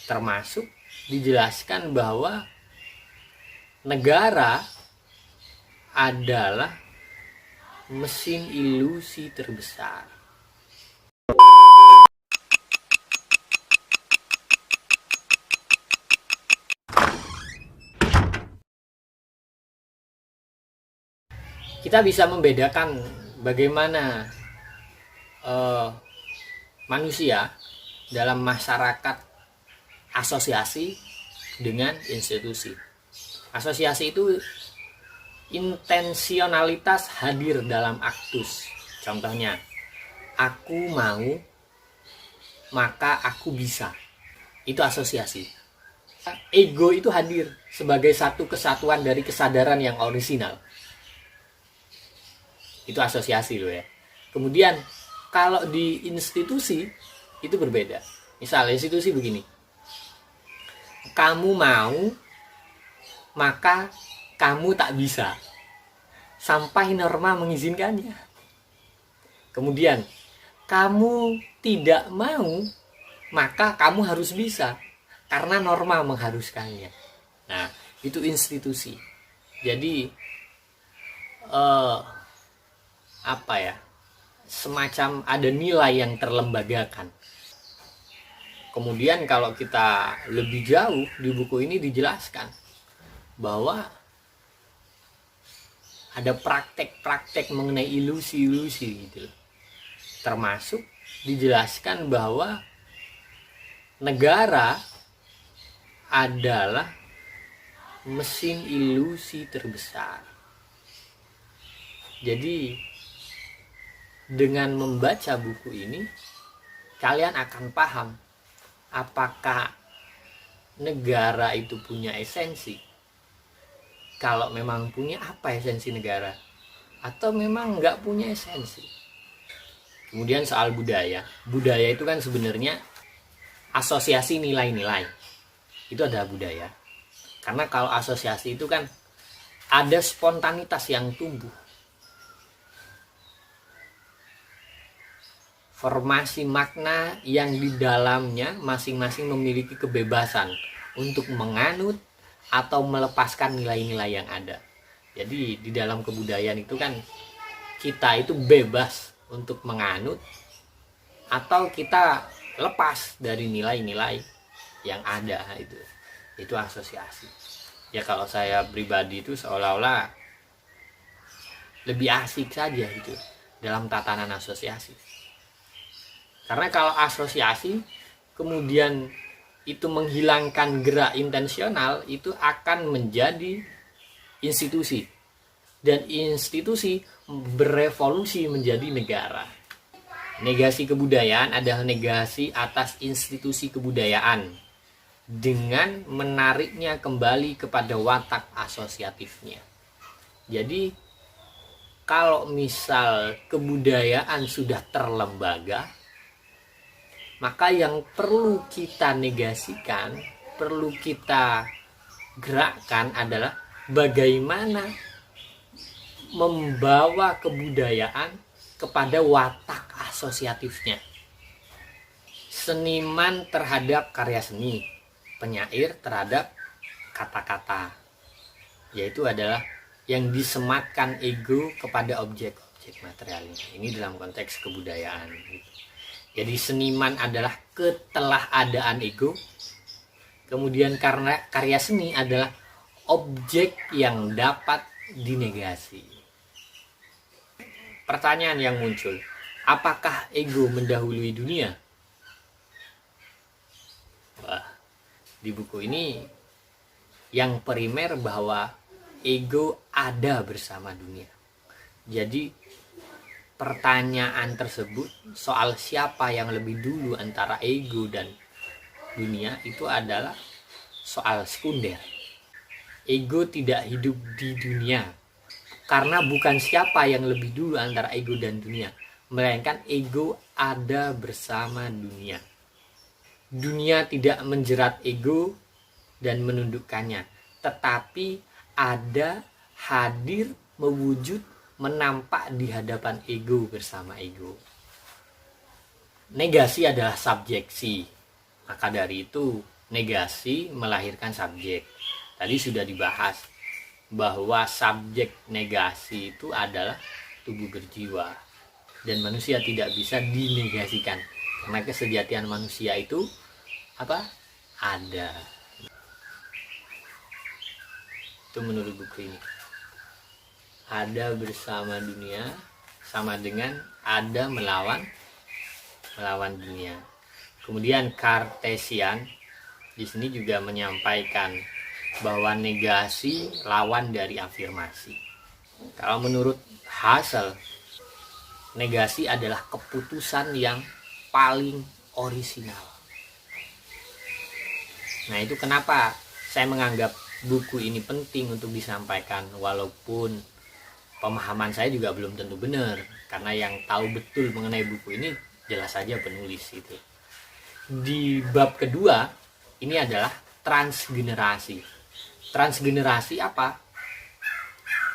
Termasuk dijelaskan bahwa negara adalah mesin ilusi terbesar. Kita bisa membedakan bagaimana manusia dalam masyarakat asosiasi dengan institusi. Asosiasi itu intensionalitas hadir dalam aktus. Contohnya, aku mau maka aku bisa. Itu asosiasi. Ego itu hadir sebagai satu kesatuan dari kesadaran yang orisinal. Itu asosiasi loh ya. Kemudian kalau di institusi itu berbeda. Misal institusi begini. Kamu mau maka kamu tak bisa sampai norma mengizinkannya. Kemudian kamu tidak mau maka kamu harus bisa karena norma mengharuskannya. Nah, itu institusi. Jadi semacam ada nilai yang terlembagakan. Kemudian kalau kita lebih jauh di buku ini dijelaskan bahwa ada praktek-praktek mengenai ilusi-ilusi gitu. Termasuk dijelaskan bahwa negara adalah mesin ilusi terbesar. Jadi dengan membaca buku ini kalian akan paham apakah negara itu punya esensi. Kalau memang punya, apa esensi negara? Atau memang nggak punya esensi? Kemudian soal budaya. Budaya itu kan sebenarnya asosiasi nilai-nilai. Itu adalah budaya. Karena kalau asosiasi itu kan ada spontanitas yang tumbuh. Formasi makna yang di dalamnya masing-masing memiliki kebebasan untuk menganut atau melepaskan nilai-nilai yang ada. Jadi di dalam kebudayaan itu kan kita itu bebas untuk menganut atau kita lepas dari nilai-nilai yang ada itu. Itu asosiasi. Ya kalau saya pribadi itu seolah-olah lebih asik saja gitu dalam tatanan asosiasi. Karena kalau asosiasi kemudian itu menghilangkan gerak intensional, itu akan menjadi institusi. Dan institusi berevolusi menjadi negara. Negasi kebudayaan adalah negasi atas institusi kebudayaan dengan menariknya kembali kepada watak asosiatifnya. Jadi kalau misal kebudayaan sudah terlembaga, maka yang perlu kita negasikan, perlu kita gerakkan adalah bagaimana membawa kebudayaan kepada watak asosiatifnya. Seniman terhadap karya seni, penyair terhadap kata-kata, yaitu adalah yang disematkan ego kepada objek-objek materialnya. Ini dalam konteks kebudayaan. Jadi seniman adalah ketelahadaan ego. Kemudian karena karya seni adalah objek yang dapat dinegasi. Pertanyaan yang muncul, apakah ego mendahului dunia? Wah, di buku ini yang primer bahwa ego ada bersama dunia. Jadi pertanyaan tersebut soal siapa yang lebih dulu antara ego dan dunia itu adalah soal sekunder. Ego tidak hidup di dunia karena bukan siapa yang lebih dulu antara ego dan dunia, melainkan ego ada bersama dunia. Dunia tidak menjerat ego dan menundukkannya, tetapi ada, hadir, mewujud, menampak di hadapan ego bersama ego. Negasi adalah subjeksi. Maka dari itu negasi melahirkan subjek. Tadi sudah dibahas bahwa subjek negasi itu adalah tubuh berjiwa, dan manusia tidak bisa dinegasikan karena kesejatian manusia itu apa? Ada. Itu menurut buku ini. Ada bersama dunia sama dengan ada melawan dunia. Kemudian Cartesian di sini juga menyampaikan bahwa negasi lawan dari afirmasi. Kalau menurut Husserl, negasi adalah keputusan yang paling orisinal. Nah, itu kenapa saya menganggap buku ini penting untuk disampaikan, walaupun pemahaman saya juga belum tentu benar, karena yang tahu betul mengenai buku ini jelas saja penulis itu. Di bab kedua ini adalah transgenerasi. Transgenerasi apa?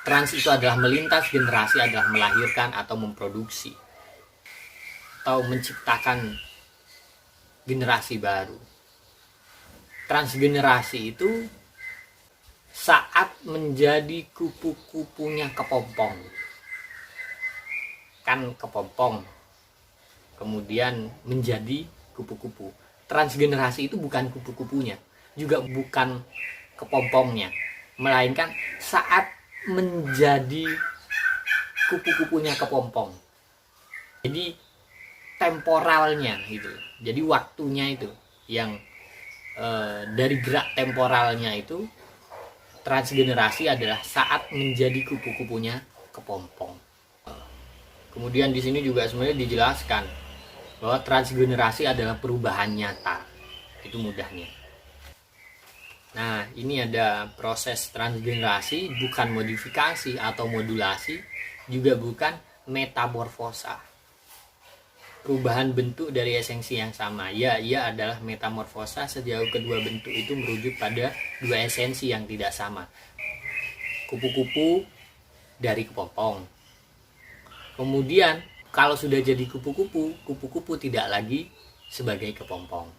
Trans itu adalah melintas, generasi adalah melahirkan atau memproduksi atau menciptakan generasi baru. Transgenerasi itu saat menjadi kupu-kupunya kepompong. Kan kepompong kemudian menjadi kupu-kupu. Transgenerasi itu bukan kupu-kupunya, juga bukan kepompongnya, melainkan saat menjadi kupu-kupunya kepompong. Jadi temporalnya gitu. Jadi waktunya itu yang dari gerak temporalnya itu, transgenerasi adalah saat menjadi kupu-kupunya kepompong. Kemudian di sini juga sebenarnya dijelaskan bahwa transgenerasi adalah perubahan nyata. Itu mudahnya. Nah, ini ada proses transgenerasi, bukan modifikasi atau modulasi, juga bukan metamorfosa. Perubahan bentuk dari esensi yang sama. Ya, ia adalah metamorfosa sejauh kedua bentuk itu merujuk pada dua esensi yang tidak sama. Kupu-kupu dari kepompong. Kemudian, kalau sudah jadi kupu-kupu, kupu-kupu tidak lagi sebagai kepompong.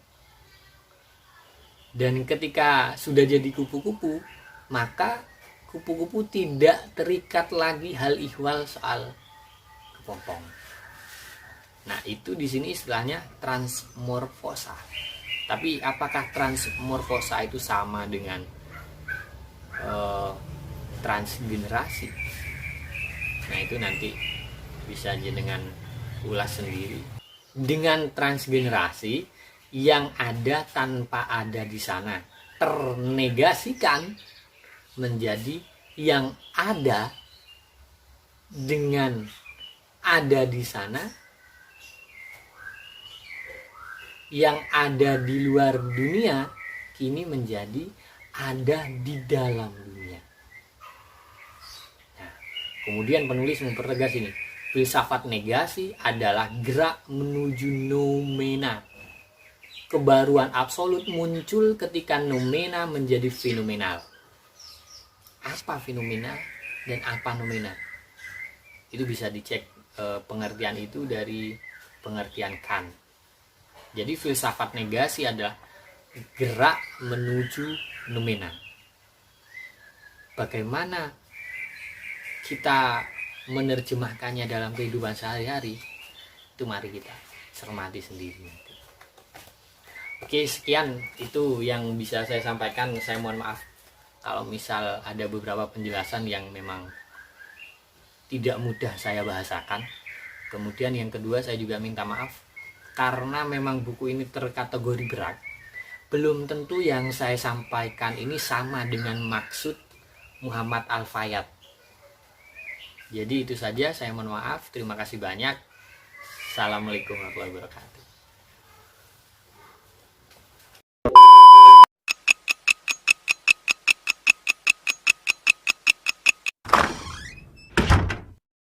Dan ketika sudah jadi kupu-kupu, maka kupu-kupu tidak terikat lagi hal ihwal soal kepompong. Nah, itu di sini istilahnya transmorfosa. Tapi apakah transmorfosa itu sama dengan transgenerasi? Nah, itu nanti bisa jenengan ulas sendiri. Dengan transgenerasi, yang ada tanpa ada di sana ternegasikan menjadi yang ada dengan ada di sana. Yang ada di luar dunia kini menjadi ada di dalam dunia. Nah, kemudian penulis mempertegas ini, filsafat negasi adalah gerak menuju noumena. Kebaruan absolut muncul ketika noumena menjadi fenomenal. Apa fenomenal dan apa noumena? Itu bisa dicek pengertian itu dari pengertian Kant. Jadi filsafat negasi adalah gerak menuju noumena. Bagaimana kita menerjemahkannya dalam kehidupan sehari-hari, itu mari kita cermati sendiri. Oke, sekian itu yang bisa saya sampaikan. Saya mohon maaf kalau misal ada beberapa penjelasan yang memang tidak mudah saya bahasakan. Kemudian yang kedua, saya juga minta maaf karena memang buku ini terkategori berat. Belum tentu yang saya sampaikan ini sama dengan maksud Muhammad Al-Fayyad. Jadi itu saja, saya mohon maaf. Terima kasih banyak. Assalamualaikum warahmatullahi wabarakatuh.